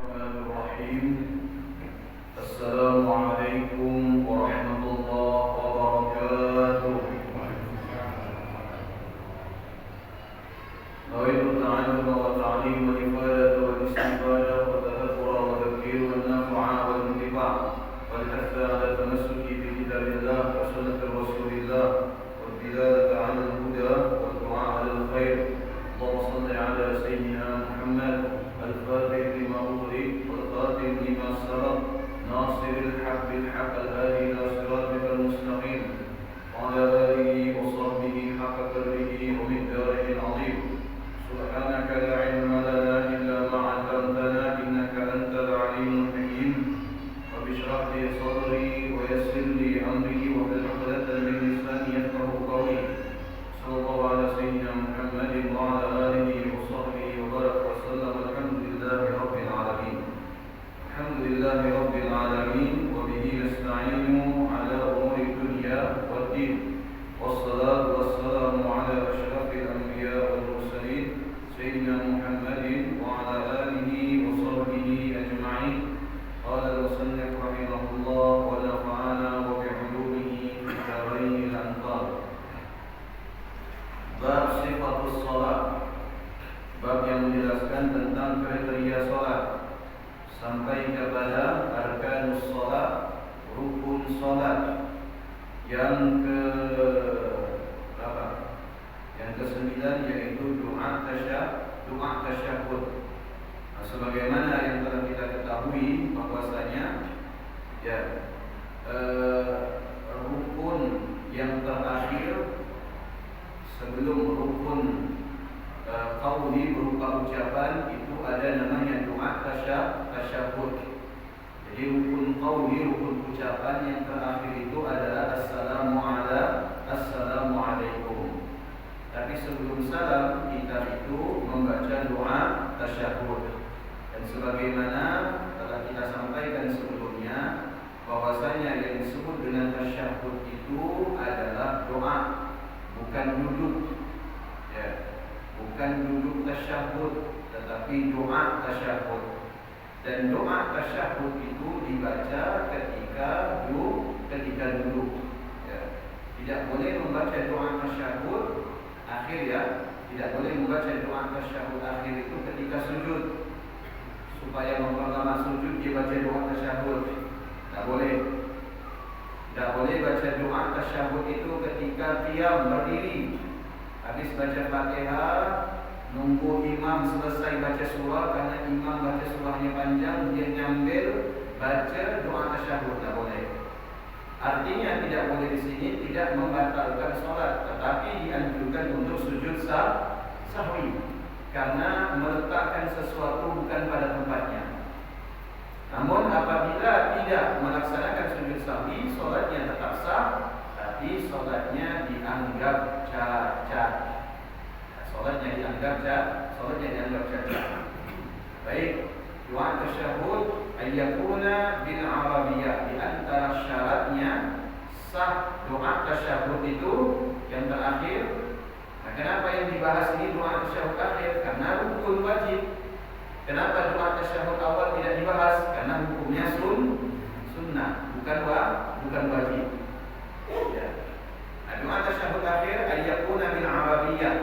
Bismillahirrahmanirrahim. Assalamualaikum warahmatullahi wabarakatuh. Nawaitu ta'allum wa ta'lim wa ifadah wa istifadah wa tadhakkura wa tadhkir wa nafa'a wa intifa' wal hatha 'ala tamassuki bi kitabillah wa sunnati rasulillah wa dilalata 'ala al-huda wa du'a 'ala al-khair. Allahumma shalli 'ala sayyidina Muhammad al-Fatih lima ughliq wal khatim lima sabaq nasiril haqq bil haqq al-hadi ila siratikal mustaqim wa 'ala alihi wa sahbihi haqqa qadrihi wa miqdarihi al-'azim. Subhanaka la 'ilma lana illa ma 'allamtana innaka antal 'alimul hakim. Rabbi shrah li sadri wa yassir li amri wa hlul 'uqdatam min lisani yafqahu qawli. Sallallahu ala sayyidina Muhammadin wa ala alihi wa sahbihi wa baraka wa sallam. Alhamdulillahi rabbil alamin. Alhamdulillahi rabbil alamin wa bihi nasta'inu ala umuri dunya wad din. Wassalatu wassalamu ala asyrafil anbiya wal mursalin sayyidina Muhammadin wa ala alihi wa sahbihi ajma'in. Qala al-musannif rahimahullah wa nafa'ana wa bi 'ulumihi fi darain al-anfal. Bab sifatus salat. Bab yang menjelaskan tentang kriteria salat sampai kepada arkanus salat, rukun salat. Yang ke berapa? Yang ke-9 yaitu doa tasyahud. Sebagaimana yang telah kita ketahui bahwasanya rukun yang terakhir sebelum rukun qauli berupa ucapan itu ada namanya doa tasyahud. Jadi rukun qauli, rukun ucapan yang terakhir itu adalah assalamualaikum. Tapi sebelum salam kita itu membaca doa tasyahud. Dan sebagaimana telah kita sampaikan sebelumnya bahwasanya yang disebut dengan tasyahud itu adalah doa, bukan duduk. Bukan duduk tasyahud, tetapi doa tasyahud. Dan doa tasyahud itu dibaca ketika duduk. Tidak boleh membaca doa tasyahud akhir Tidak boleh membaca doa tasyahud akhir itu ketika sujud. Supaya memperlama sujud dia baca doa tasyahud. Tidak boleh. Tidak boleh baca doa tasyahud itu ketika qiyam berdiri. Habis baca Fatihah, nunggu imam selesai baca surah, karena imam baca surahnya panjang, dia nyambil baca doa tasyahud. Tak boleh. Artinya tidak boleh di sini tidak membatalkan sholat, tetapi dianjurkan untuk sujud sahwi, karena meletakkan sesuatu bukan pada tempatnya. Namun apabila tidak melaksanakan sujud sahwi, sholatnya tetap sah, tapi sholatnya dianggap cacat. Sholatnya dianggap cacat. Baik, doa tasyahud ayyakuna bil arabiyyah. Di antara syaratnya sah doa tasyahud itu yang terakhir. Nah, kenapa yang dibahas ini doa tasyahud akhir? Karena rukun wajib. Kenapa doa tasyahud awal tidak dibahas? Karena hukumnya sunnah, bukan wajib. Doa tasyahud akhir ayyakuna bil arabiyyah,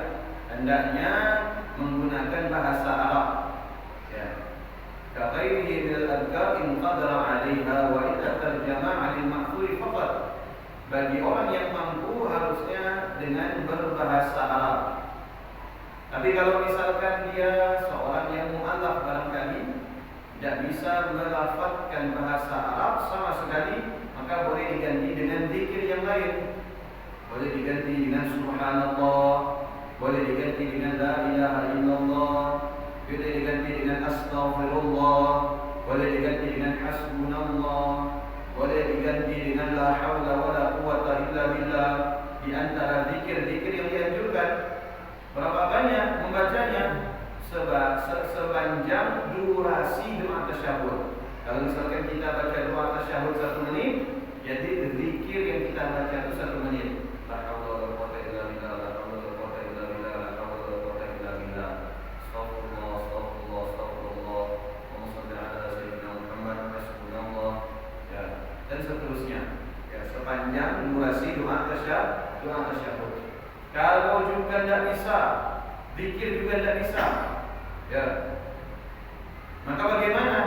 hendaknya menggunakan bahasa Arab. Kaghairihi min al-adhkar in qadara 'alayha wa idza tarjama 'alil ma'thuri faqat. Bagi orang yang mampu harusnya dengan berbahasa Arab. Tapi kalau misalkan dia seorang yang mu'allaf barangkali tidak bisa melafazkan bahasa Arab sama sekali, maka boleh diganti dengan zikir yang lain. Boleh diganti dengan subhanallah, boleh diganti dengan la ilaha illallah, boleh diganti dengan astaghfirullah, boleh diganti dengan hasbunallah, boleh diganti dengan la haula wala quwata illa billah. Di antara zikir-zikir yang dianjurkan. Berapa banyak membacanya? Sepanjang durasi doa tasyahud. Kalau misalkan kita baca doa tasyahud 1 menit, jadi zikir yang kita baca itu 1 menit. La haula wala quwata illa billah, la haula wala quwata illa billah, la haula wala quwata illa billah. Astagfirullah, astagfirullah, astagfirullah. Allahumma shalli ala durasi doa tasyahud. Kalau juga tidak bisa, zikir juga tidak bisa, ya, maka bagaimana?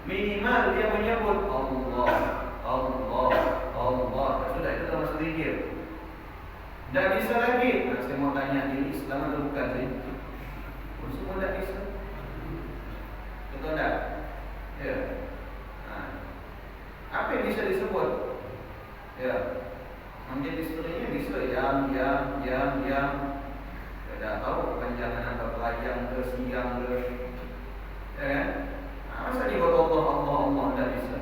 Minimal dia menyebut Allah, Allah, Allah. Sudah, itu termasuk zikir. Tidak bisa lagi. Saya mau tanya, ini Islam atau bukan sih? Semua tidak bisa. Betul tak? Ya. Apa yang bisa disebut? Ya. Mungkin isterinya bisa yang. Tidak tahu kepanjangan apa, pelayang ke siang ke, ya kan? Masa dibuat Allah tidak bisa.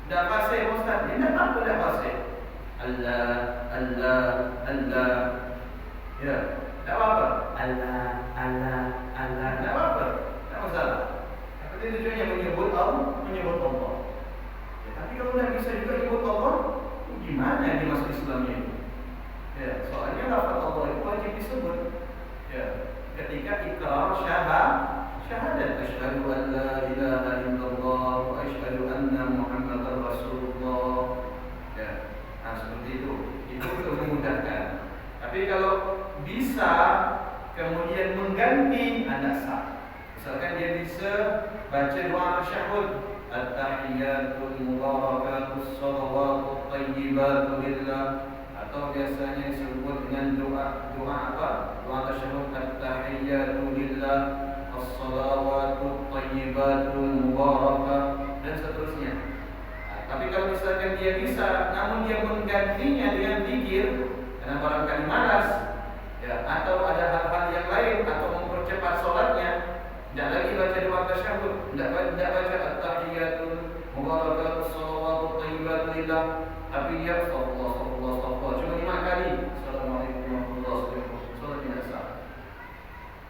Tidak fasih Ustaz. Dia tidak tahu tidak fasih. Allah. Ya. Tak apa. Allah. Tak apa. Tak masalah. Tapi tujuannya menyebut Allah. Ya, tapi kalau tidak bisa juga menyebut Allah, gimana dia masuk Islamnya itu? Ya, soalnya lafaz Allah itu wajib disebut. Ya, ketika ikrar syahadat asyhadu an la ilaha illallah wa asyhadu anna Muhammadar Rasulullah. Ya, seperti itu. Itu untuk memudahkan. Tapi kalau bisa kemudian mengganti, tidak sah. Misalkan dia bisa baca doa tasyahud, at-tahiyatul mubarakatus shalawatut thayyibatu lillah, atau biasanya disebut dengan doa apa? Doa tasyahud, at-tahiyatu lillah, as-salawatut thayyibatul mubarakah, dan seterusnya. Tapi kalau misalkan dia bisa, namun dia menggantinya dengan zikir, karena barangkali malas, ya, atau ada hal-hal yang lain, atau mempercepat sholatnya, tidak lagi baca doa tasyahud, tidak baca at-tahiyatul mubarakatus shalawatut thayyibatu lillah, tapi dia sallallahu cuma 5 kali. Assalamualaikum warahmatullahi wabarakatuh. Salat tidak sah.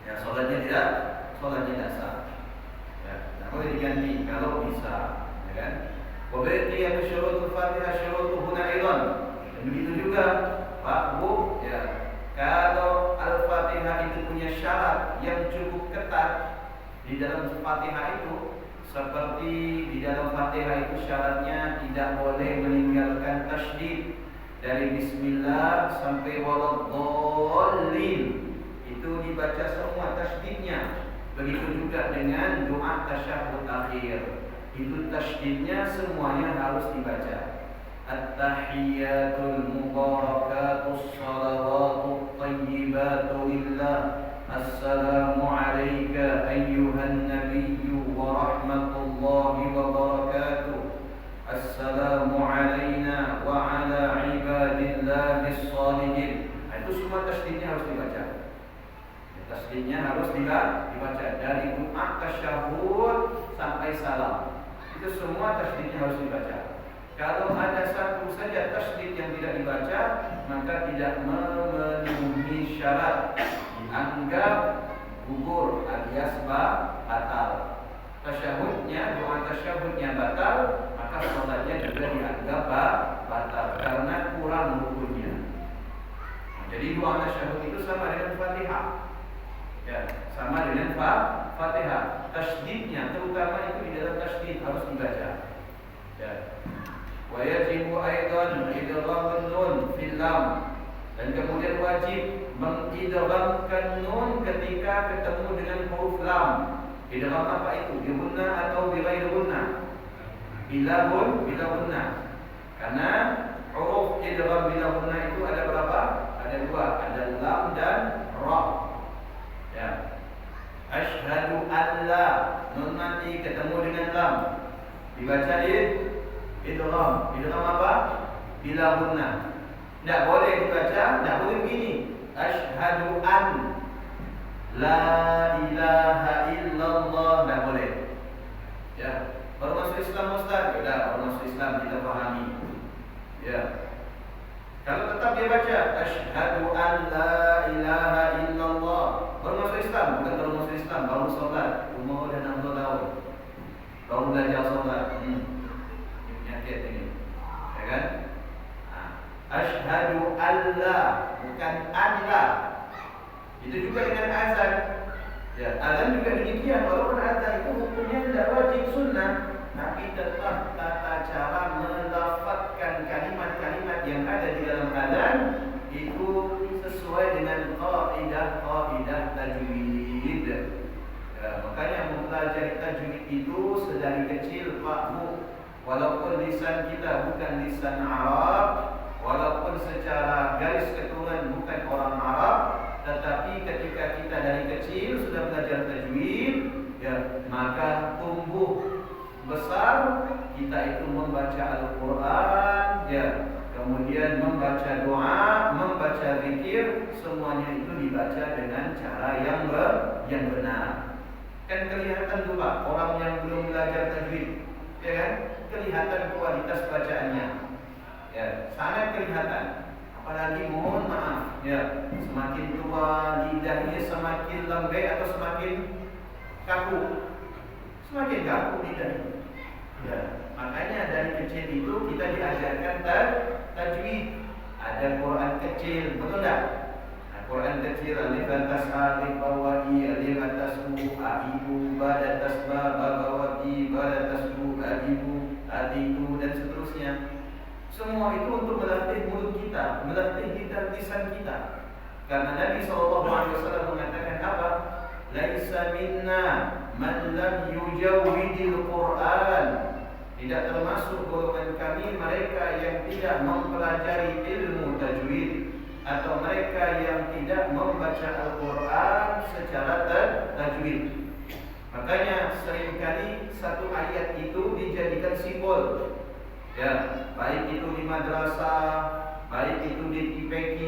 Ya, salatnya tidak sah. Ya, boleh diganti kalau bisa, ya kan? Wa baqiyatu syurutul Fatihah syurutuhuna aidan. Dan begitu juga Pak Bu, ya. Kalau Al-Fatihah itu punya syarat yang cukup ketat di dalam Fatihah itu, seperti di dalam Fatihah itu syaratnya tidak boleh meninggalkan tasydid dari bismillah sampai waladdallin. Itu dibaca semua tasydidnya. Begitu juga dengan doa tasyahud akhir. Itu tasydidnya semuanya harus dibaca. At-tahiyatul mubarakatus shalawatut thayyibatu lillah. Assalamu alayka ayyuhan nabiyyu wa rahmatullahi wa barakatuh. Assalamu alayna wa ala ibadillahis salihin. Itu semua tasydidnya harus dibaca. Tasydidnya harus dibaca dari doa tasyahud sampai salam. Itu semua tasydidnya harus dibaca. Kalau ada satu saja tasydid yang tidak dibaca, maka tidak memenuhi syarat, dianggap gugur alias batal. Tasyahudnya, doa tasyahudnya batal, maka salatnya juga dianggap batal karena kurang rukunnya. Jadi doa tasyahud itu sama dengan Fatihah. Ya, sama dengan Fatihah. Tasydidnya terutama itu di dalam tasydid harus dibaca. Ya. Wa yajibu aidan idghamun nun fil lam. Dan kemudian wajib mengidghamkan nun ketika ketemu dengan huruf lam. Idgham apa itu? Bihunna atau bighairi hunna? Bila hunna. Karena huruf idgham bila hunna itu ada berapa? Ada 2, ada lam dan ra. Ya. Asyhadu an la, nun nanti ketemu dengan lam. Dibaca idgham. Idgham apa? Bila hunna. Tidak boleh dibaca, tidak boleh begini. Asyhadu an la ilaha illallah, tidak boleh. Ya, baru masuk Islam Ustaz. Sudah, baru masuk Islam kita pahami. Ya. Kalau tetap dia baca asyhadu an la ilaha illallah, baru masuk Islam, bukan baru masuk Islam, baru sholat. Umur dan 60 tahun. Baru belajar sholat. Penyakit ini. Ya kan? Asyhadu alla, bukan alla. Itu juga dengan azan. Ya, azan juga demikian. Walaupun azan itu hukumnya tidak wajib sunnah, tapi tetap tata cara melafazkan kalimat mempelajari tajwid itu sedari kecil Pak Bu. Walaupun lisan kita bukan lisan Arab, walaupun secara garis keturunan bukan orang Arab, tetapi ketika kita dari kecil sudah belajar tajwid, ya, maka tumbuh besar kita itu membaca Al-Quran, ya, kemudian membaca doa, membaca zikir, semuanya itu dibaca dengan cara yang benar. Kan kelihatan tuh Pak, orang yang belum belajar tajwid, ya kan, kelihatan kualitas bacaannya, ya, sangat kelihatan. Apalagi mohon maaf, ya, semakin tua lidahnya semakin lembek atau semakin kaku, semakin kaku lidahnya. Ya, makanya dari kecil itu kita diajarkan tajwid. Ada Quran kecil, betul tak? Nah, Quran kecil alif atas alif bawai alif atas bu aibu bada tasba babawati bada tasbu aibu adibu dan seterusnya. Semua itu untuk melatih mulut kita, melatih kita lisan kita. Karena Nabi SAW mengatakan apa? Laisa minna man lam yujawwidil Quran. Tidak termasuk golongan kami mereka yang tidak mempelajari ilmu tajwid atau mereka yang tidak membaca Al-Quran secara tajwid. Makanya seringkali satu ayat itu dijadikan simbol, ya, baik itu di madrasah, baik itu di IPK,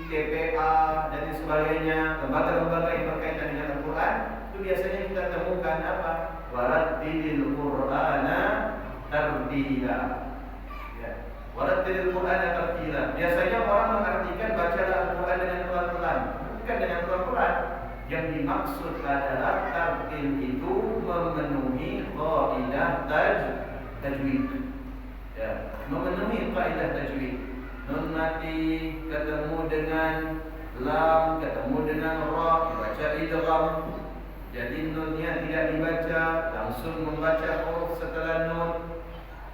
TPA dan sebagainya, lembaga-lembaga yang berkaitan dengan Al-Quran, itu biasanya kita temukan apa? Warattilil Qur'ana tartila. Ya, warattilil Qur'ana tartila. Biasanya orang mengartikan bacalah Al-Quran dengan pelan-pelan, bukan dengan pelan-pelan. Yang dimaksud adalah tartil itu memenuhi qaidah tajwid. Ya, memenuhi kaidah tajwid. Nun mati ketemu dengan lam, ketemu dengan ra, dibaca idgham. Jadi nunnya tidak dibaca, langsung membaca huruf setelah nun.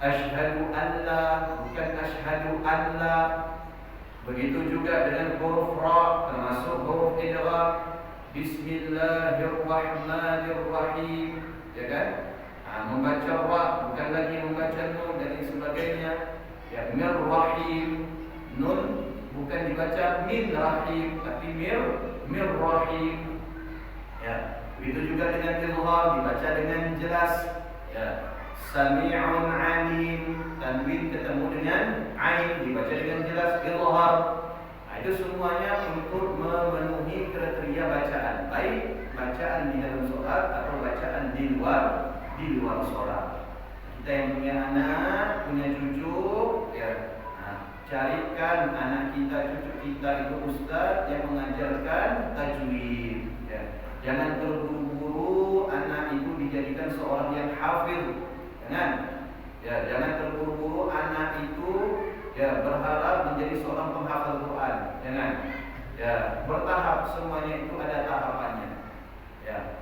Asyhadu an la, bukan asyhadu an la. Begitu juga dengan huruf ra, termasuk huruf idgham. Bismillahirrahmanirrahim, ya kan? Membaca ra, bukan lagi membaca nun dan sebagainya. Ya, mir-rahim, nun bukan dibaca min rahim, tapi mir-rahim. Ya, begitu juga dengan izhar, dibaca dengan jelas. Ya, sami'un alim, tanwin ketemu dengan ain, dibaca dengan jelas, izhar. Itu semuanya untuk memenuhi kriteria bacaan, baik bacaan di dalam sholat atau bacaan di luar sholat. Kita yang punya anak, punya cucu, ya, carikan anak kita, cucu kita itu ustaz yang mengajarkan tajwid. Ya. Jangan terburu-buru anak itu dijadikan seorang yang hafid. Jangan terburu-buru anak itu berharap menjadi seorang penghafal Quran. Jangan. Ya, bertahap, semuanya itu ada tahapannya. Ya.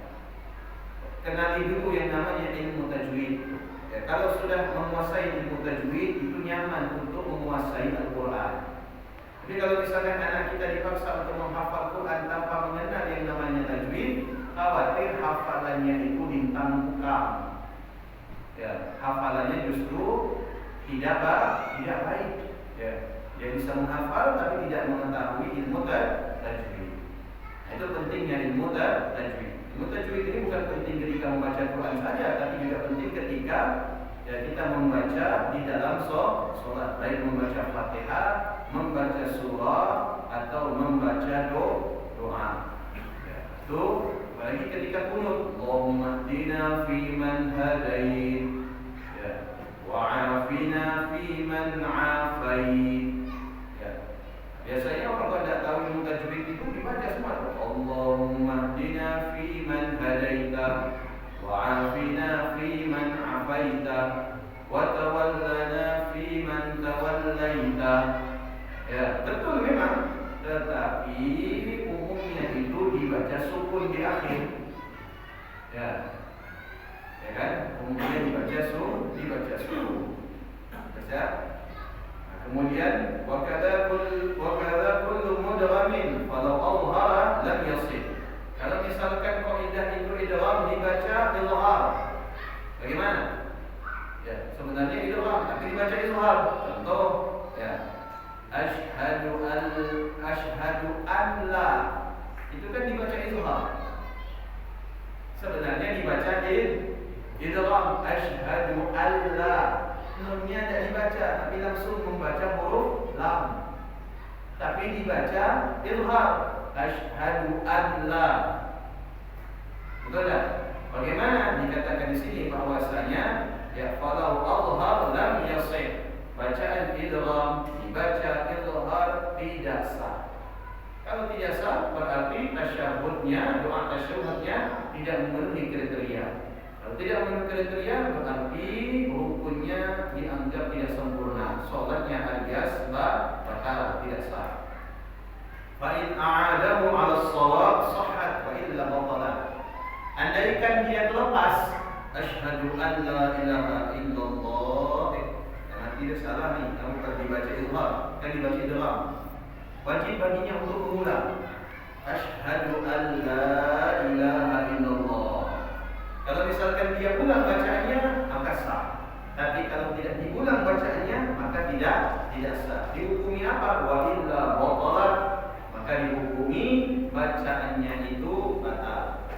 Kenali dulu yang namanya ilmu tajwid. Ya, kalau sudah menguasai ilmu tajwid, itu nyaman untuk menguasai Al-Quran. Jadi kalau misalkan anak kita dipaksa untuk menghafal Quran tanpa mengenal yang namanya tajwid, khawatir hafalannya itu dintang-tang. Ya, hafalannya justru tidak baik. Ya, dia bisa menghafal tapi tidak mengetahui ilmu tajwid. Nah, itu pentingnya ilmu tajwid. Ilmu tajwid ini bukan penting ketika membaca Quran saja, tapi juga penting ketika kita membaca di dalam sholat, baik membaca Fatihah, membaca surah atau membaca doa. Ya, itu apalagi ketika kunut, Allahumma hdina fiman hadait, ya, wa'afina fiman afait. Ya. Biasanya orang kalau tidak tahu ilmu tajwid itu dibaca semua. Allahumma hdina fiman hadaita, wa'afina fiman afaita, wa tawallana fiman tawallaita. Ya, betul memang. Tetapi umumnya itu dibaca sukun di akhir. Ya. Ya kan? Umumnya dibaca sukun. Baca. Nah, kemudian wakadha kullu mudghamin falau awhara lam yasih. Kalau misalkan kaidah itu idgham dibaca izhar, bagaimana? Ya, sebenarnya idgham tapi dibaca izhar. Contoh, ya. Asyhadu an la. Itu kan dibaca izhar. Sebenarnya dibaca idgham. Asyhadu an la. Nunnya tidak dibaca, tapi langsung membaca huruf lam. Tapi dibaca izhar. Asyhadu an la. Betul tak? Bagaimana dikatakan di sini bahwasanya ya kalau Allah lam yasih. Bacaan idgham dibaca izhar tidak sah. Kalau tidak sah berarti tasyahudnya, doa tasyahudnya tidak memenuhi kriteria. Kalau tidak memenuhi kriteria berarti rukunnya dianggap tidak sempurna. Salatnya alias batal, tidak sah. Fa in a'adahu 'ala shalat sahhat wa illa batalat. Andaikan dia terlepas asyhadu an la ilaha illallah, tidak salah nih, kamu kan dibaca izhar, kan dibaca idgham. Wajib baginya untuk mengulang. Asyhadu an la ilaha illallah. Kalau misalkan dia ulang bacaannya maka sah. Tapi kalau tidak diulang bacaannya maka tidak sah. Dihukumi apa? Wa illa batalat. Maka dihukumi bacaannya itu batal.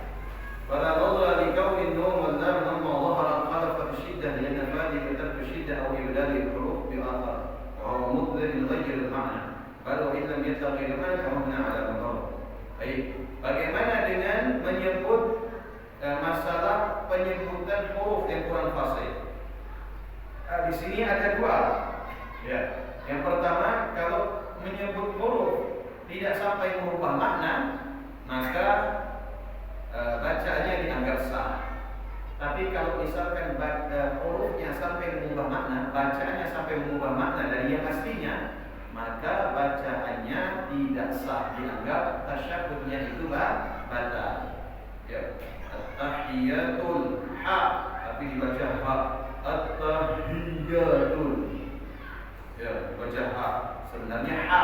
Wala nadra li kauni nun wal lam lamma dhahara al-qalb fi shiddah lianna fadhi tarku shiddah aw ibdal al-huruf bi athar wa huwa mudlil ghayr al-ma'na bal wa illam yattaqi al-ma'na kama huna 'ala al-mudhar. Baik, bagaimana dengan menyebut masalah penyebutan huruf yang kurang fasih? Di sini ada dua. Ya. Yang pertama, kalau menyebut huruf tidak sampai merubah makna, maka bacaannya dianggap sah. Tapi kalau misalkan hurufnya sampai mengubah makna, bacaannya sampai mengubah makna dari yang aslinya, maka bacaannya tidak sah, dianggap tasyahudnya itu batal. Ya, at-tahiyatul ha, tapi dibaca ha. At-tahiyatul, ya, baca ha, sebenarnya ha.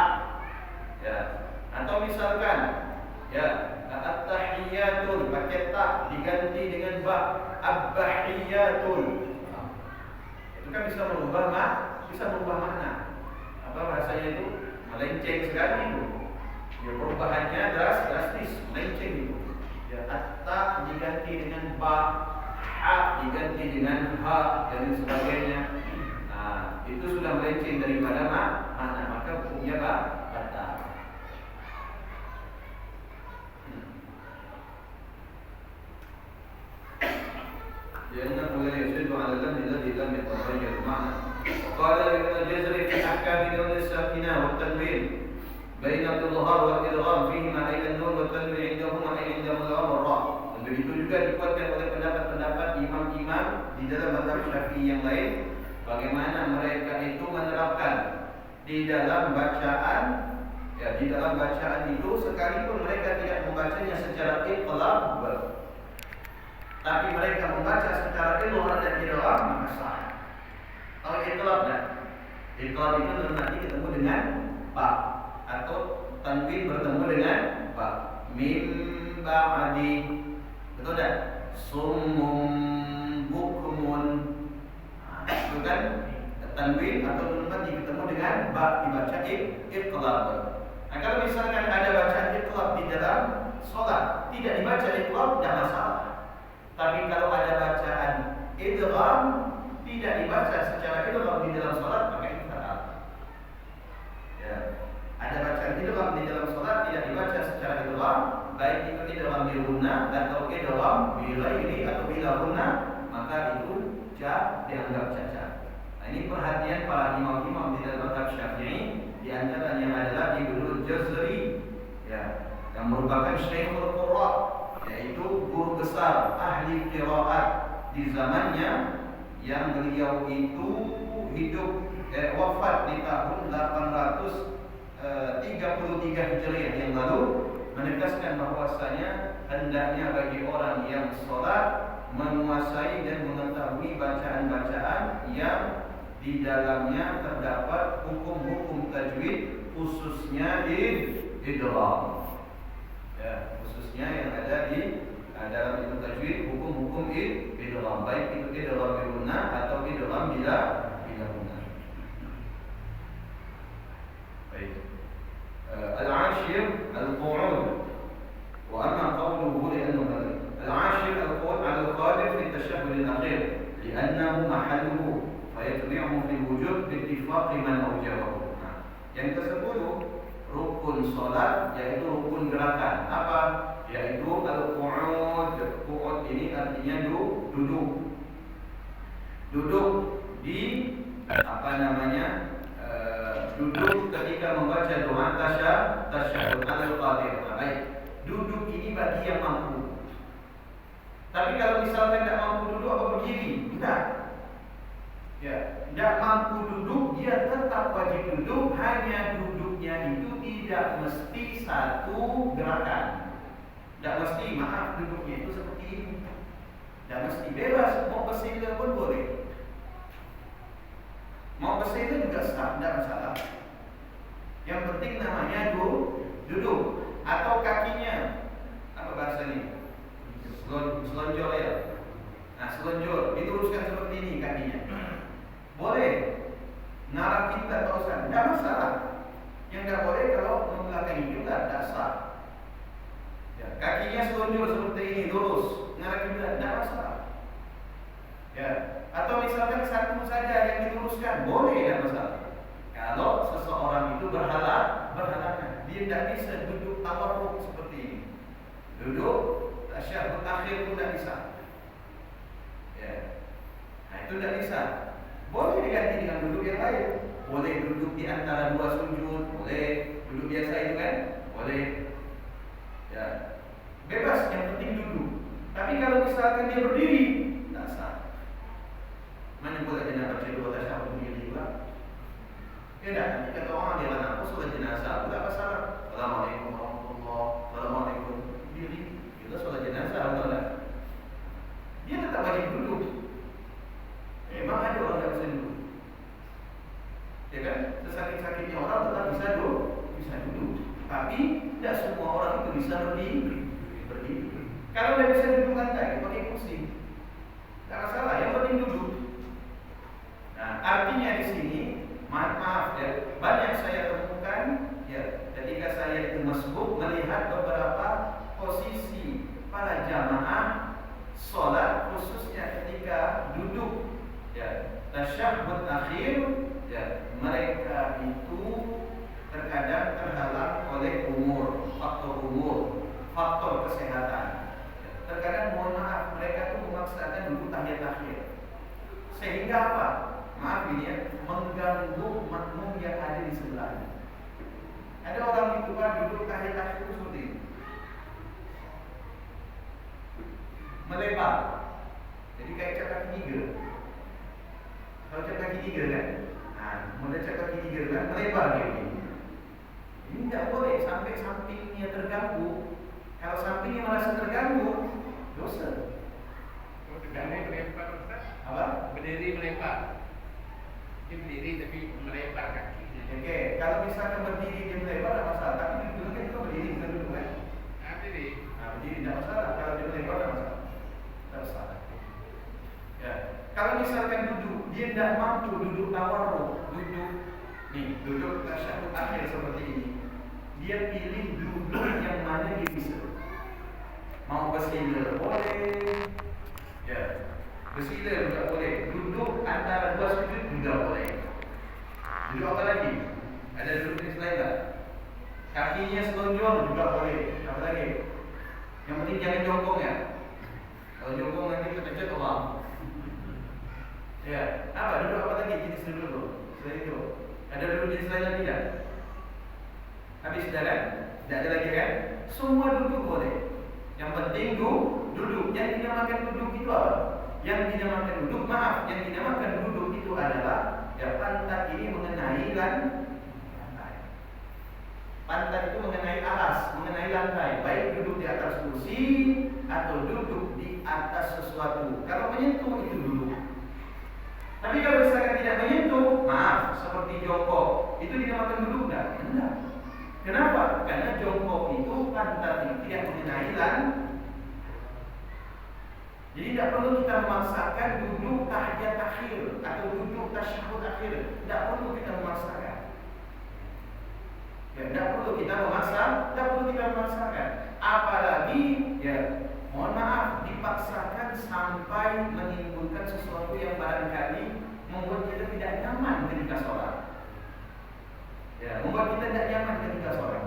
Ya, atau misalkan ya at-tahiyatul pakai ta diganti dengan ba, ab-bahiyatul. Itu kan bisa merubah makna. Apa bahasanya itu? Melenceng sekali itu. Ya, perubahannya drastis, melenceng itu. Ya, at-ta diganti dengan ba, ha diganti dengan ha dan sebagainya. Nah, itu sudah melenceng daripada makna, maka hukumnya batal. لأنه لا يشد على اللفظ الذي لم يتغير المعنى. وقال ابن الجزري في أحكام النون الساكنة والتنوين بين الإظهار والإدغام فيهما أي النون والتنوين عندهما أي عند الإدغام والراء. Dan begitu juga dikuatkan oleh pendapat-pendapat imam-imam di dalam mazhab Syafi'i yang lain, bagaimana mereka itu menerapkan di dalam bacaan, ya, di dalam bacaan itu sekalipun mereka tidak membacanya secara iqlab, tapi mereka membaca secara izhar dan idgham, maka sah. Kalau iqlab dah, iqlab itu nanti ketemu dengan ba, atau tanwin bertemu dengan ba. Mim ba'di, betul tak? Summun bukmun, itu kan tanwin atau nun ketemu dengan ba, dibaca iqlab. Nah, kalau misalkan ada bacaan iqlab di dalam sholat, tidak dibaca iqlab, tidak masalah. Tapi kalau ada bacaan idgham tidak dibaca secara idgham di dalam salat, maka itu batal. Ya. Ada bacaan idgham di dalam salat tidak dibaca secara idgham, baik itu idgham bil gunna atau idgham bil ghairi atau bila gunna, maka itu dianggap cacat. Nah, ini perhatian para imam-imam di dalam mazhab Syafi'i, di antaranya adalah Ibnu Jazari, ya, yang merupakan Syekhul Qurra, yaitu guru besar ahli qiraat di zamannya, yang beliau itu hidup wafat di tahun 833 Hijriah yang lalu, menegaskan bahwasanya hendaknya bagi orang yang sholat menguasai dan mengetahui bacaan-bacaan yang di dalamnya terdapat hukum-hukum tajwid, khususnya idgham. Ya, khususnya khususnya yang ada di dalam ilmu tajwid, hukum-hukum idgham, baik itu idgham bil gunnah atau idgham bila gunnah. Baik. Al-ashir al-qu'ud. Wa amma qawluhu li'annahu al-ashir al-qu'ud 'ala al-qadir fi at-tashahhud al-akhir li'annahu mahalluhu fayatbi'uhu fil wujub bi ittifaqi man awjabahu. Yang ke-10 rukun salat, yaitu rukun gerakan. Apa? Yaitu al-qu'ud. Qu'ud ini artinya duduk. Duduk di duduk ketika membaca doa tasyahhud al-qadir. Baik. Duduk ini bagi yang mampu. Tapi kalau misalkan tidak mampu duduk apa berdiri? Tidak. Ya, tidak mampu duduk, dia tetap wajib duduk. Hanya duduknya itu tidak mesti satu gerakan. Tidak mesti, maaf, duduknya itu seperti ini. Tidak mesti, bebas. Mau bersila pun boleh. Mau bersila juga sah, tidak masalah. Yang penting namanya duduk. Atau kakinya, apa bahasa ini? Selonjor ya. Nah, selonjor dituruskan seperti ini kakinya. Boleh. Narap kita teruskan, tidak masalah. Yang tidak boleh kalau membelakangi juga tidak sah. Ya, kakinya selonjor seperti ini, lurus. Narap kita tidak masalah. Ya, atau misalkan satu saja yang dituruskan, boleh, tidak masalah. Kalau seseorang itu berhalangan, dia tidak bisa duduk tawarruk seperti ini. Duduk tasyahhud akhir pun tidak bisa. Ya. Nah, itu tidak bisa. Boleh diganti dengan duduk yang lain. Boleh duduk di antara dua sujud, boleh duduk biasa itu kan? Boleh. Ya. Bebas, yang penting duduk. Tapi kalau misalkan dia berdiri, tidak sah. Mana boleh jenazah baca dua tasyahhud berdiri juga? Tidak, nanti kata orang dia kata aku sholat jenazah, tidak masalah. Assalamualaikum warahmatullahi wabarakatuh. Assalamualaikum. Diri, kita sholat jenazah atau tidak? Dia tetap wajib duduk. Memang ada orang yang bisa duduk. Ya kan? Sesakit-sakitnya orang tetap bisa duduk. Tapi tidak semua orang itu bisa berdiri. Kalau tidak bisa duduk lantai, pakai kursi. Tidak masalah, yang penting duduk. Nah, artinya di sini, maaf ya, banyak saya temukan ya, ketika saya itu masbuk melihat beberapa posisi para jamaah sholat, khususnya ketika duduk ya, tasyahhud akhir ya, mereka itu terkadang terhalang oleh faktor kesehatan ya. Terkadang mohon maaf, mereka itu memaksakan duduk tahiyat akhir sehingga apa? Maaf ini ya, mengganggu makmum yang ada di sebelahnya. Ada orang itu duduk tahiyat akhir itu seperti ini, melebar. Jadi kayak cakap tiga. Kalau cakap tiga kan, nah, mulai cakap tiga kan, melebar dia ini. Ini tidak boleh sampai sampingnya terganggu. Kalau sampingnya merasa terganggu, dosa. Berdiri melempar, Ustaz? Apa? Berdiri melempar. Dia berdiri tapi melempar kakinya. Oke, kalau misalkan berdiri dia melebar tidak masalah. Tapi duduk kan itu berdiri bukan duduk kan? Berdiri. Nah, berdiri tidak masalah. Kalau dia melebar tidak masalah. Tidak masalah. Ya, kalau misalkan duduk dia tidak mampu duduk tawarruk, duduk tasyahhud akhir seperti ini. Dia pilih duduk yang mana dia bisa. Mau bersila boleh. Ya. Bersila juga boleh. Duduk antara dua sujud juga boleh. Duduk apa lagi? Ada duduk jenis lain tak? Kakinya selonjor juga boleh. Apa lagi? Yang penting jangan jongkok ya. Kalau jongkok nanti terkejut orang. Ya. Apa? Duduk apa lagi? Jenis duduk. Selain itu. Ada duduk jenis lain lagi tak? Habis dah kan? Tidak ada lagi kan? Semua duduk boleh. Yang penting duduk. Yang dinamakan duduk itu apa? Yang dinamakan duduk, maaf, yang dinamakan duduk itu adalah ya, pantat ini mengenai lantai. Pantat itu mengenai alas, mengenai lantai. Baik duduk di atas kursi atau duduk di atas sesuatu. Kalau menyentuh itu duduk. Tapi kalau misalkan tidak menyentuh, maaf, seperti jongkok, itu dinamakan duduk enggak? Enggak. Kenapa? Karena jongkok itu pantat itu tidak mengenai jadi tidak perlu kita memaksakan duduk tahiyat akhir atau duduk tasyahud akhir. Tidak perlu kita memaksakan. Ya, tidak perlu kita memaksakan. Apalagi ya, mohon maaf, dipaksakan sampai menimbulkan sesuatu yang barangkali membuat kita tidak nyaman ketika sholat. Ya, membuat kita tidak nyaman ketika sholat.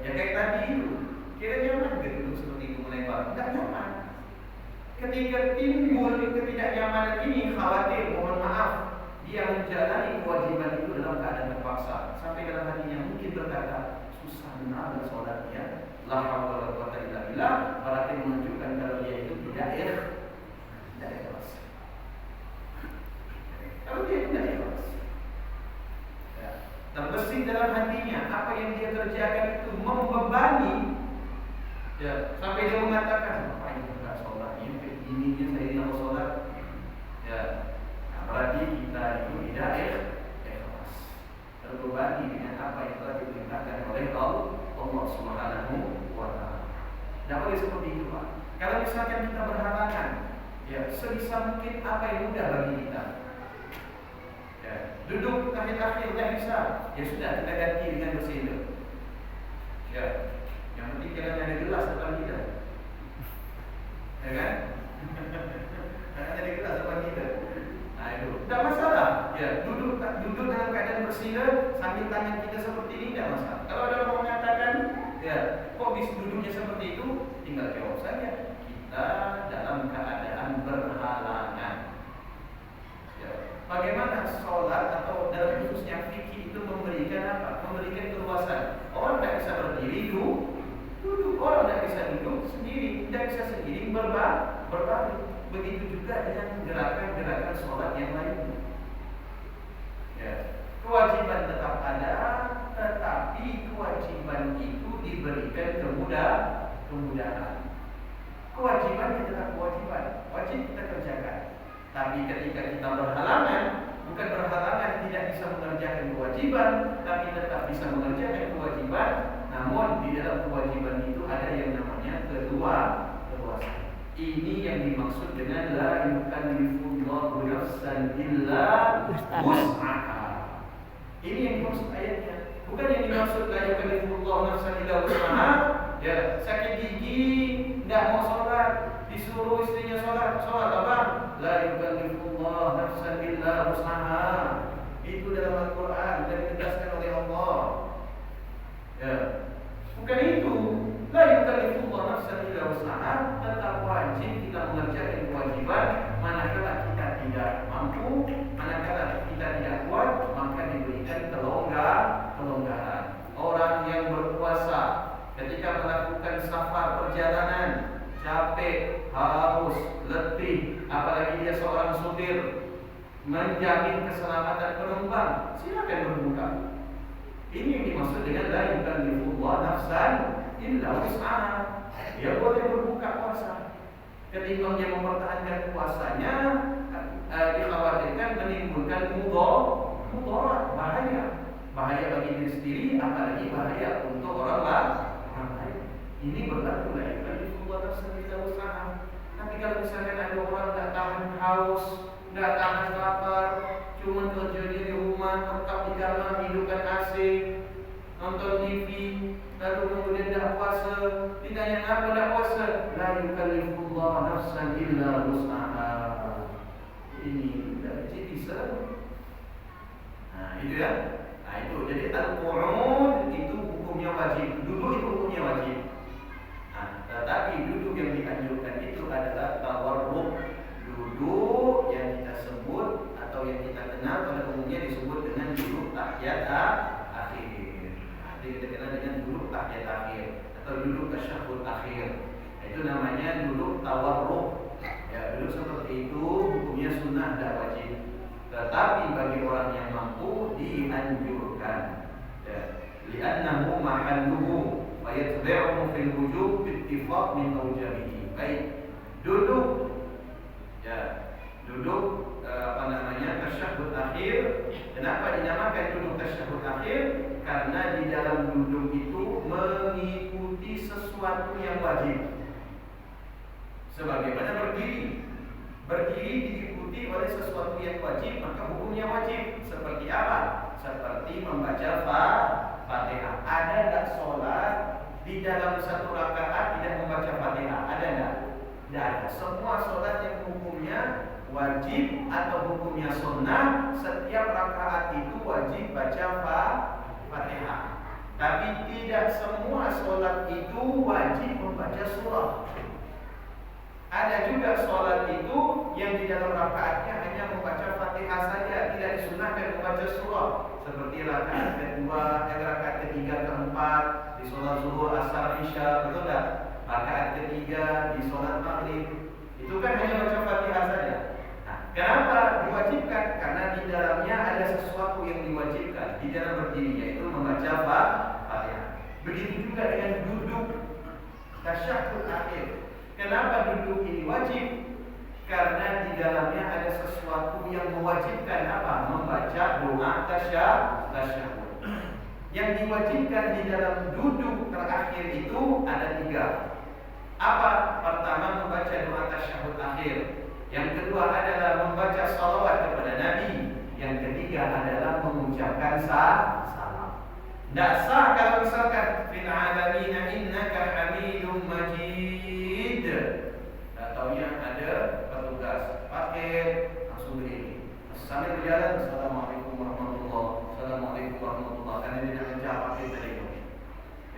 Ya kayak tadi itu, kira nyaman duduk seperti itu melebar, tidak nyaman. Ketika timbul ketidaknyamanan ini, khawatir, mohon maaf, dia menjalani kewajiban itu dalam keadaan terpaksa. Sampai dalam hatinya mungkin berkata, susah benar sholatnya, la haula wala quwwata illa billah, berarti menunjukkan kalau dia itu tidak ikhlas. Kalau dia tidak ikhlas, ya, terbesit dalam hatinya apa yang dia kerjakan itu membebani, ya, sampai dia mengatakan, apa ini enggak sholat ini? Ininya saya tidak mau sholat, ya, nah, berarti kita itu tidak ikhlas, terbebani dengan apa yang telah diperintahkan oleh Allah Subhanahu wa Ta'ala. Tidak boleh seperti itu, Pak. Kalau misalkan kita berhalangan, ya, sebisa mungkin apa yang mudah bagi kita. Ya, duduk tahiyat akhir tidak bisa, ya sudah kita ganti dengan bersila. Ya, yang penting jangan ada gelas depan kita, ya kan? Jangan ada gelas depan kita. Nah itu, tidak masalah. Ya, duduk dalam keadaan bersila sambil tangan kita seperti ini tidak masalah. Kalau ada orang mengatakan, ya, kok bisa duduknya seperti itu, tinggal jawab saja. Kita dalam keadaan berhalangan. Ya, bagaimana sholat atau dalam khususnya fikih itu memberikan apa? Memberikan keluasan. Orang tidak bisa berdiri, duduk. Orang tidak bisa duduk sendiri, tidak bisa sendiri berbalik. Begitu juga dengan gerakan-gerakan sholat yang lain. Ya, kewajiban tetap ada, tetapi kewajiban itu diberikan kemudahan. Kewajiban tetap kewajiban, wajib kita kerjakan. Tapi ketika kita berhalangan, bukan berhalangan tidak bisa mengerjakan kewajiban, tapi tetap bisa mengerjakan kewajiban. Namun di dalam kewajiban itu ada yang namanya keluasan. Ini yang dimaksud dengan la yukallifullahu nafsan illa wus'aha. Ini yang dimaksud ayatnya. Bukan yang dimaksud la yukallifullahu nafsan illa wus'aha. Ya, sakit gigi, tidak mau sholat, disuruh istrinya sholat apa? La yukallifullahu nafsan illa wus'aha. Itu dalam Al-Quran dan ditegaskan oleh Allah. Ya, bukan itu. La yukallifullahu nafsan illa wus'aha. Tetap wajib kita mengerjakan kewajiban. Manakala kita tidak mampu, manakala kita tidak kuat, maka diberikan kelonggaran. Orang yang berpuasa ketika melakukan safar perjalanan, capek, haus, letih, apalagi dia seorang supir, menjamin keselamatan penumpang, silakan berbuka. Ini yang dimaksud dengan la yukallifullahu nafsan illa wus'aha. Dia boleh berbuka puasa. Ketika dia mempertahankan puasanya, dikhawatirkan menimbulkan mudarat, bahaya bagi diri sendiri, apalagi bahaya untuk orang lain. Ini berlaku la yukallifullahu nafsan illa wus'aha. Tapi kalau misalkan ada orang tidak tahan haus, tidak tahan lapar, cuma kerja di rumah, tetap di dalam, hidupkan AC, nonton TV, lalu kemudian tidak puasa, ditanya apa tidak puasa? La yukallifullahu nafsan illa wus'aha. Ini dari bisa. Nah itu ya. Nah itu jadi al-qu'ud itu hukumnya wajib, duduk itu hukumnya wajib. Nah, tetapi duduk yang dianjurkan itu adalah tawarruk, duduk yang kita sebut atau yang kita kenal pada umumnya disebut dengan duduk tahiyat akhir. Jadi kita kenal dengan duduk tahiyat akhir atau duduk tasyahud akhir. Itu namanya duduk tawarruk. Ya, duduk seperti itu hukumnya sunnah dan wajib. Tetapi bagi orang yang mampu dianjurkan. Ya, li'annahu mahalluhu wa yatba'uhu fil wujub bittifaq min awjabihi. Baik, duduk tasyahud akhir. Kenapa dinamakan duduk tasyahud akhir? karena di dalam duduk itu mengikuti sesuatu yang wajib. Sebagaimana berdiri. Berdiri diikuti oleh sesuatu yang wajib, maka hukumnya wajib. Seperti apa? Seperti membaca Fatihah. Ada tak sholat di dalam satu rakaat tidak membaca Fatihah? Ada tak? Tidak ada. Semua sholat yang hukumnya wajib atau hukumnya sunnah, setiap rakaat itu wajib baca Fatihah. Tapi tidak semua sholat itu wajib membaca surah. Ada juga sholat itu yang di dalam rakaatnya hanya membaca Fatihah saja, tidak disunahkan membaca surah. Seperti rakaat kedua, rakaat ketiga, keempat di sholat zuhur, asar, isya, betul tak? Rakaat ketiga di sholat maghrib itu kan hanya baca Fatihah saja. Nah, kenapa diwajibkan? Karena di dalamnya ada sesuatu yang diwajibkan di dalam berdiri, yaitu membaca Fatihah. Begitu juga dengan duduk tasyahhud akhir. Kenapa duduk ini wajib? Karena di dalamnya ada sesuatu yang mewajibkan apa? Membaca doa tasyahhud. Yang diwajibkan di dalam duduk terakhir itu ada 3. Apa? Pertama, membaca doa tasyahhud akhir. Yang kedua adalah membaca salawat kepada Nabi. Yang ketiga adalah mengucapkan salam. Tidak sah kalau misalkan fil alamin innaka hamidum majid. Tak taunya ada petugas pakai langsung berdiri sambil berjalan. Assalamualaikum warahmatullahi wabarakatuh. Assalamualaikum warahmatullahi wabarakatuh. Karena dia nak ucap pakai tadi,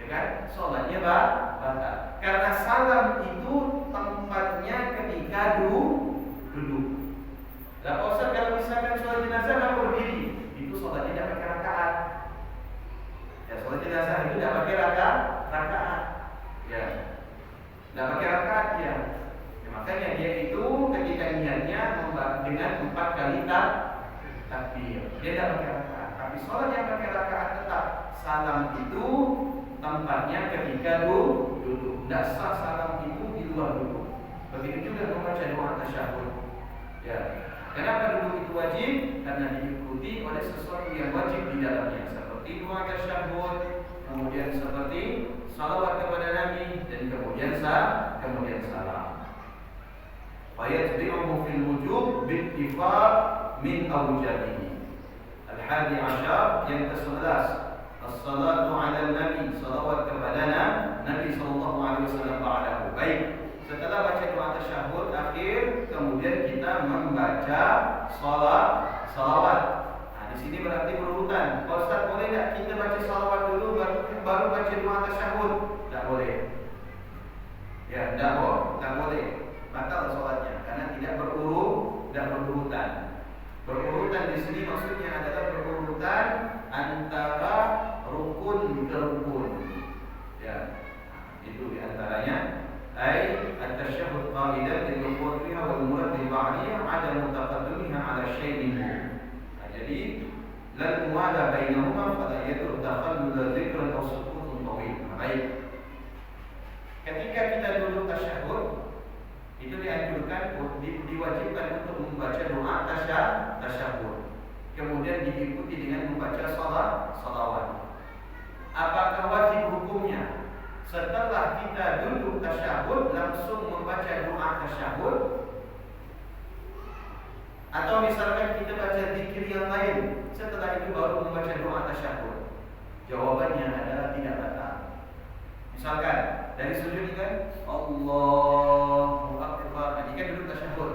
ya kan? Solatnya batal. Karena salam itu tempatnya ketika duduk. Lah Ustaz, kalau misalkan sholat jenazah kamu berdiri, itu sholatnya tidak pakai rakaat. Ya, sholat jenazah itu tidak pakai rakaat. Ya, tidak pakai rakaat ya. Makanya dia itu ketika niatnya dengan 4 kali takbir, dia tidak pakai rakaat. Tapi sholat yang pakai rakaat tetap. Salam itu tempatnya ketika duduk. Tidak sah salam itu di luar duduk. Begitu juga membaca doa tasyahhud. Ya. Kenapa duduk itu wajib? Karena diikuti oleh sesuatu yang wajib di dalamnya, seperti doa tasyahhud, kemudian seperti salawat kepada Nabi, dan kemudian salam. Fayatbi'uhu fil wujub bittifaq min awjabihi. Al-hadi asyar, yang ke-11, as-salatu ala nabi, salawat kepada Nabi sallallahu alaihi wasallam ba'dahu. Baik, setelah baca doa tasyahhud akhir, kemudian kita membaca salawat. Nah, di sini berarti berurutan. Ustaz, boleh tak kita baca salawat dulu baru baca doa tasyahhud? Tak boleh. Ya, tak boleh. Batal sholatnya karena tidak berurutan. Berurutan di sini maksudnya adalah berurutan antara rukun ke rukun. Ya, itu diantaranya. Ay at-tasyahhud qaidan lil wuquf fiha wal murad bil ba'diyah 'ada mutaqaddumiha 'ala syai'in. Jadi lan mu'ala bainahuma fala yadur takhallul dzikran aw sukutun tawil. Baik. Ketika kita duduk tasyahhud, itu dianjurkan, diwajibkan untuk membaca doa tasyahhud. Kemudian diikuti dengan membaca salawat. Apakah wajib hukumnya setelah kita duduk tasyahhud langsung membaca doa tasyahhud? Atau misalkan kita baca zikir yang lain setelah itu baru membaca doa tasyahhud? Jawabannya adalah tidak batal. Misalkan dari sujud kan Allahu Akbar, ini kan duduk tasyahhud.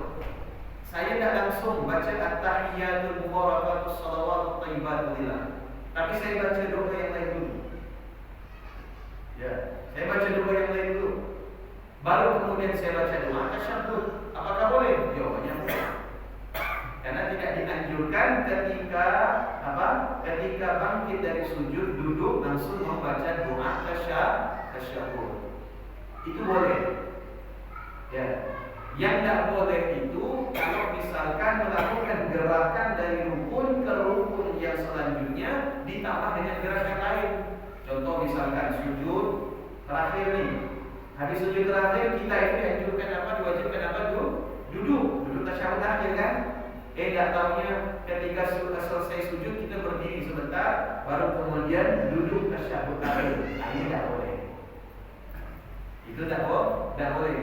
Saya tidak langsung baca at-tahiyyatul mubarakatus shalawatut thayyibatullah lillah, tapi saya baca doa yang lain dulu. Ya, saya baca doa yang lain dulu, baru kemudian saya baca doa tasyahhud. Apakah boleh? Jawabannya boleh. Karena tidak dianjurkan ketika ketika bangkit dari sujud duduk langsung membaca doa tasyahhud. Itu boleh. Ya. Yang tidak boleh itu kalau misalkan melakukan gerakan dari rukun ke rukun yang selanjutnya ditambah dengan gerakan lain. Contoh misalkan sujud terakhir nih. Habis sujud terakhir kita itu dianjurkan diwajibkan duduk tasyahud akhir kan? Tak tahunya ketika selesai sujud kita berdiri sebentar, baru kemudian duduk tasyahud akhir. Ini tak boleh. Itu tak boleh.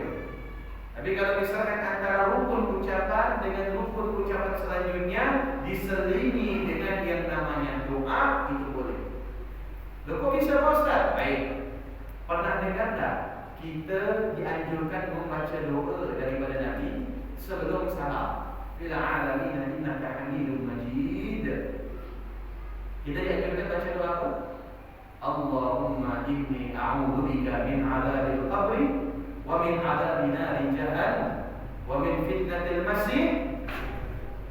Tapi kalau misalkan antara rukun ucapan dengan rukun ucapan selanjutnya diselingi dengan yang namanya doa, itu boleh. Loh kok bisa Ustaz? Baik. Pernah dengar tak kita dianjurkan membaca doa daripada Nabi sebelum salam? Fil alamin innaka Hamidum Majid. Kita dianjurkan baca doa apa? Allahumma inni a'udzubika min 'adzabil qabri wa min 'adzabi nari jahannam wa min fitnatil masih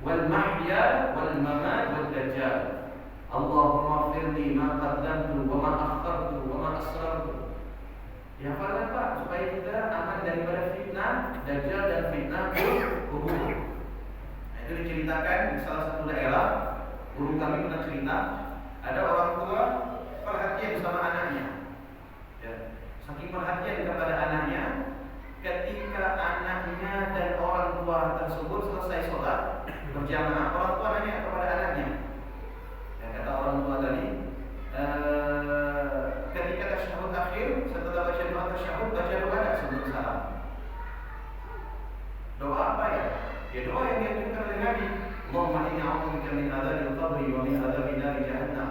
wal mahya wal mamat wal dajjal. Allahumma firli ma qaddamtu wa ma akhartu wa ma asrartu. Ya Pak, supaya kita aman daripada fitnah dajjal dan fitnah kubur. Itu diceritakan di salah satu daerah. Guru kami pernah cerita, ada orang tua perhatian sama anaknya. Ya, saking perhatian kepada anaknya, ketika anaknya dan orang tua tersebut selesai sholat berjamaah, orang tua nanya kepada anaknya. Dan kata orang tua tadi, ketika tasyahud akhir, setelah baca doa tasyahud, baca doa tak sebelum salam? Doa apa ya? Ya doa yang diajarkan oleh Nabi. Allahumma inni a'udzubika min adzabil qabri wa min adzabi nari jahannam.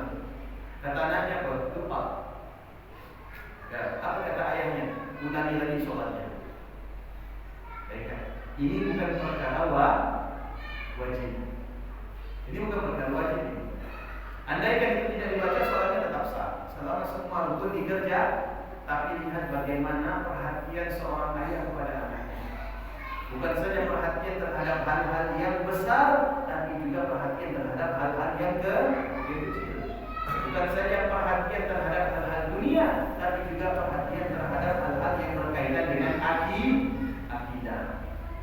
Kata anaknya apa? Doa. Ya, apa kata ayahnya? Ulangi lagi sholatnya. Baik. Ini bukan perkara wajib. Ini bukan perkara wajib. Andaikan itu tidak dibaca, sholatnya tetap sah. Selama semua rukun dikerja, tapi lihat bagaimana perhatian seorang ayah kepada anaknya. Bukan saja perhatian terhadap hal-hal yang besar, tapi juga perhatian terhadap hal-hal yang kecil. Bukan saja perhatian terhadap hal-hal dunia, tapi juga perhatian terhadap hal-hal yang berkaitan dengan akidah.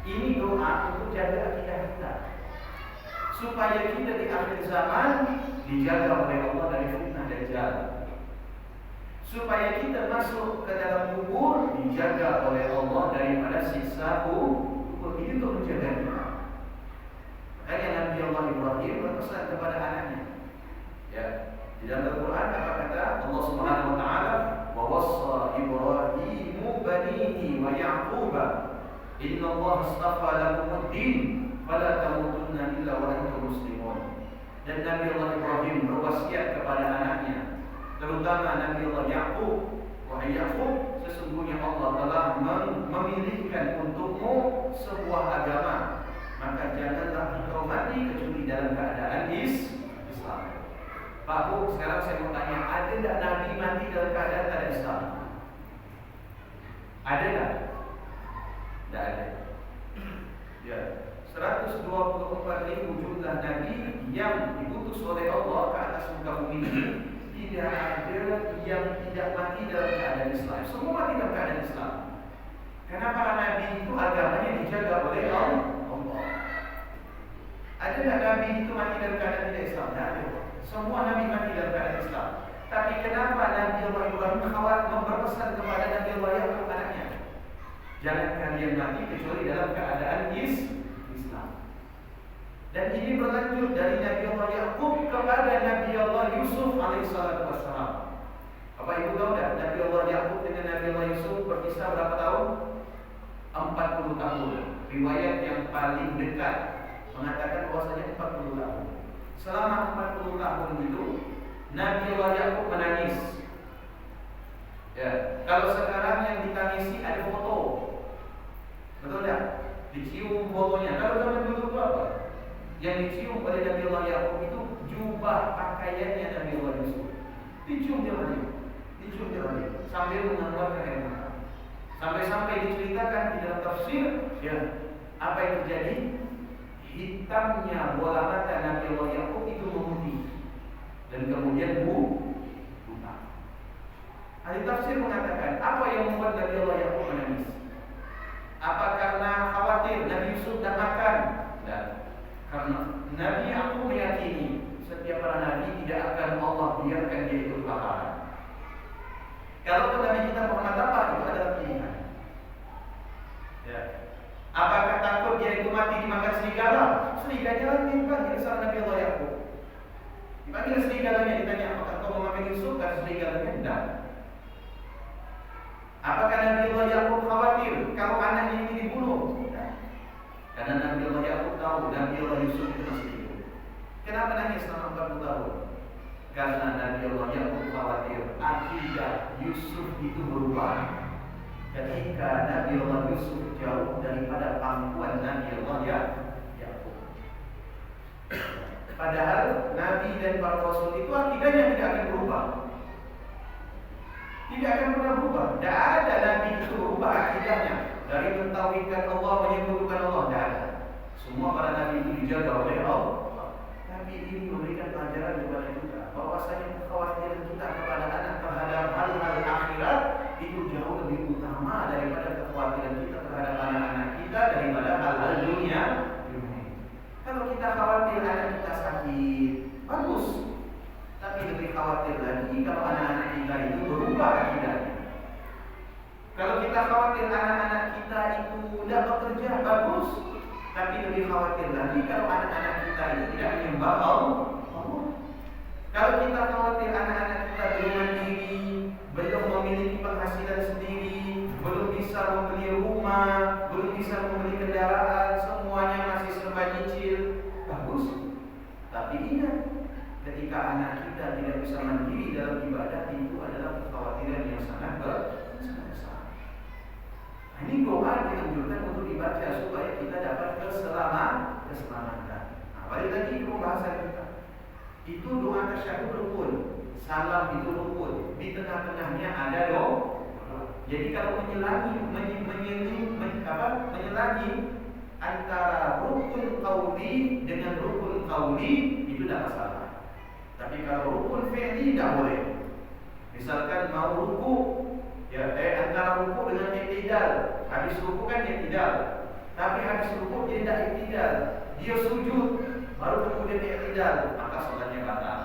Ini doa untuk jaga akidah kita, supaya kita di akhir zaman dijaga oleh Allah dari fitnah dajjal, supaya kita masuk ke dalam kubur dijaga oleh Allah daripada siksa kubur. Ini untuk menjaga kita. Makanya Nabi Allah Ibrahim berpesan kepada anaknya. Ya, di dalam Al-Quran apa kata Allah Subhanahu Wa Taala? Wa wassa Ibrahimu banihi wa Yaquba inna Allah astafa lakumuddin fala tamutunna illa wa antum muslimun. Dan Nabi Allah Ibrahim berwasiat kepada anaknya, terutama Nabi Allah Yaqub, wahai Yaqub, sesungguhnya Allah telah memilihkan untukmu sebuah agama, maka janganlah engkau mati kecuali dalam keadaan Islam. Pak Bu, sekarang saya mau tanya, ada tidak Nabi mati dalam keadaan tak ada Islam? Ada tak? Tidak ada. Ya, 124.000 jumlah Nabi yang diutus oleh Allah ke atas muka bumi ini, tidak ada yang tidak mati dalam keadaan Islam. Semua mati dalam keadaan Islam. Karena para Nabi itu agamanya dijaga oleh Allah. Ada tak Nabi itu mati dalam keadaan tidak Islam? Tidak ada. Semua Nabi mati dalam keadaan Islam. Tapi kenapa Nabi Allah Ibrahim berpesan kepada Nabi Allah Yaqub anaknya, jangan kalian mati kecuali dalam keadaan Islam. Dan ini berlanjut dari Nabi Allah Yaqub kepada Nabi Allah Yusuf alaihissalatu wassalam. Apa ibu tahu tak? Nabi Allah Yaqub dengan Nabi Allah Yusuf berkisah berapa tahun? 40 tahun. Riwayat yang paling dekat mengatakan bahwasanya 40 tahun. Selama 40 tahun itu Nabi Allah Yaqub menangis. Ya, kalau sekarang yang ditangisi ada foto, betul tak? Dicium fotonya. Kalau zaman dulu itu apa? Yang dicium oleh Nabi Allah Yaqub itu jubah pakaiannya Nabi Allah Yusuf. Dicium dia balik, sambil mengeluarkan air mata. Sampai-sampai diceritakan di dalam tafsir, ya, apa yang terjadi? Hitamnya bola mata Nabi Allah Yaqub itu memutih dan kemudian buta. Ahli tafsir mengatakan, apa yang membuat Nabi Allah Yaqub menangis? Apa karena khawatir Nabi Yusuf tak makan? Dan karena Nabi Yaqub meyakini setiap para nabi tidak akan Allah biarkan dia itu kelaparan. Kalau Nabi kita Muhammad itu adalah pilihan. Ya. Apakah takut dia itu mati dimakan serigala? seriganya lagi dipanggil sama Nabi Allah Yakub. Dipanggil serigalanya, ditanya, apakah kau memakai Yusuf? Kata serigalanya, tidak. Apakah Nabi Allah Yakub khawatir kalau anaknya ini dibunuh? Tidak. Karena Nabi Allah Yakub tahu Nabi Allah Yusuf itu masih hidup. Kenapa nangis selama 40 tahun? Karena Nabi Allah Yakub khawatir akidah Yusuf itu berubah ketika Nabi Allah Yusuf jauh daripada pangkuan Nabi Allah Yakub. Padahal Nabi dan para Rasul itu akidahnya tidak akan berubah. Tidak akan pernah berubah. Tidak ada Nabi itu berubah akidahnya dari mentauhidkan Allah, menyebutkan Allah. Tidak ada. Semua para Nabi itu dijaga oleh Allah. Nabi ini memberikan pelajaran kepada kita bahwasanya kekhawatiran kita kepada anak terhadap hal-hal akhirat itu jauh lebih utama daripada kekhawatiran kita terhadap anak-anak kita daripada hal-hal dunia. Kalau kita khawatir anak kita sakit, bagus. Tapi lebih khawatir lagi kalau anak-anak kita itu berubah akidahnya. Kalau kita khawatir anak-anak kita itu tidak bekerja, bagus. Tapi lebih khawatir lagi kalau anak-anak kita itu tidak menyembah Allah. Kalau kita khawatir anak-anak kita belum mandiri, belum memiliki penghasilan sendiri, belum bisa membeli rumah, belum bisa membeli kendaraan, semuanya masih serba nyicil, bagus. Tapi ingat, ketika anak kita tidak bisa mandiri dalam ibadah, itu adalah kekhawatiran yang sangat besar. Ini doa dianjurkan untuk dibaca supaya kita dapat keselamatan. Nah, balik lagi ke pembahasan kita. Itu doa tasyahud rukun, salam itu rukun. Di tengah-tengahnya ada doa. Jadi kalau menyelangi antara rukun qauli dengan rukun qauli itu tidak masalah. Tapi kalau rukun fi'li tidak boleh. Misalkan mau ruku, ya antara ruku dengan i'tidal. Habis ruku kan i'tidal. Tapi habis ruku dia tidak i'tidal. Dia sujud baru kemudian i'tidal, maka salatnya batal.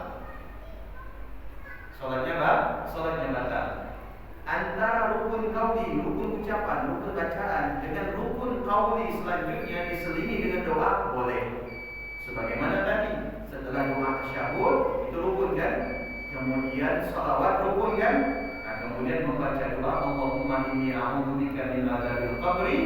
Salatnya batal. Antara rukun qauli, rukun ucapan, rukun bacaan dengan rukun qauli selanjutnya diselingi dengan doa boleh. Sebagaimana tadi, setelah doa tasyahud itu rukun kan? Kemudian shalawat rukun kan? Nah, kemudian membaca doa Allahumma inni a'udzubika min adzabil qabri,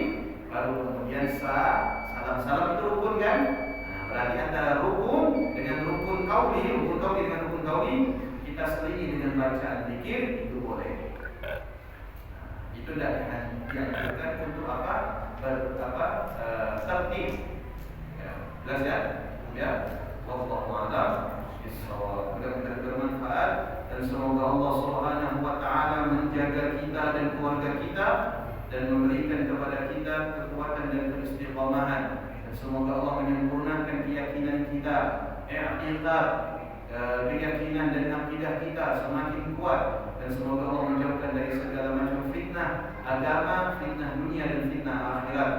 baru kemudian salam itu rukun kan? Nah, berarti antara rukun dengan rukun qauli dengan rukun qauli kita selingi dengan bacaan zikir itu boleh. Itu tidak dianjurkan untuk tertib. Jelas ya? Ya. Wallahu a'lam bishawab. Mudah-mudahan bermanfaat dan semoga Allah Subhanahu wa taala menjaga kita dan keluarga kita dan memberikan kepada kita kekuatan dan keistiqomahan. Dan semoga Allah menyempurnakan keyakinan kita, i'tiqad, keyakinan dan akidah kita semakin kuat, dan semoga Allah menjauhkan dari segala macam fitnah agama, fitnah dunia dan fitnah akhirat.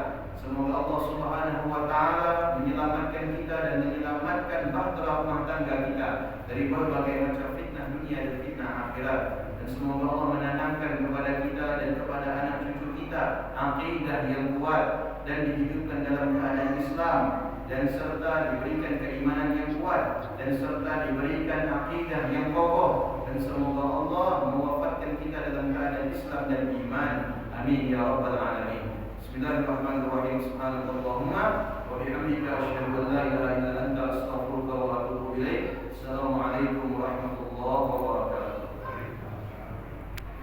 Semoga Allah Subhanahu wa taala menyelamatkan kita dan menyelamatkan bahtera rumah tangga kita dari berbagai macam fitnah dunia dan fitnah akhirat. Dan semoga Allah menanamkan kepada kita dan kepada anak cucu kita akidah yang kuat dan dihidupkan dalam keadaan Islam, dan serta diberikan keimanan yang kuat, dan serta diberikan akidah yang kokoh, dan semoga Allah mewafatkan kita dalam keadaan Islam dan iman. Amin ya rabbal alamin. Bismillahirrahmanirrahim. Subhanallahumma wa bihamdika asyhadu an la ilaha illa anta astaghfiruka wa atubu ilaik. Assalamualaikum warahmatullahi wabarakatuh.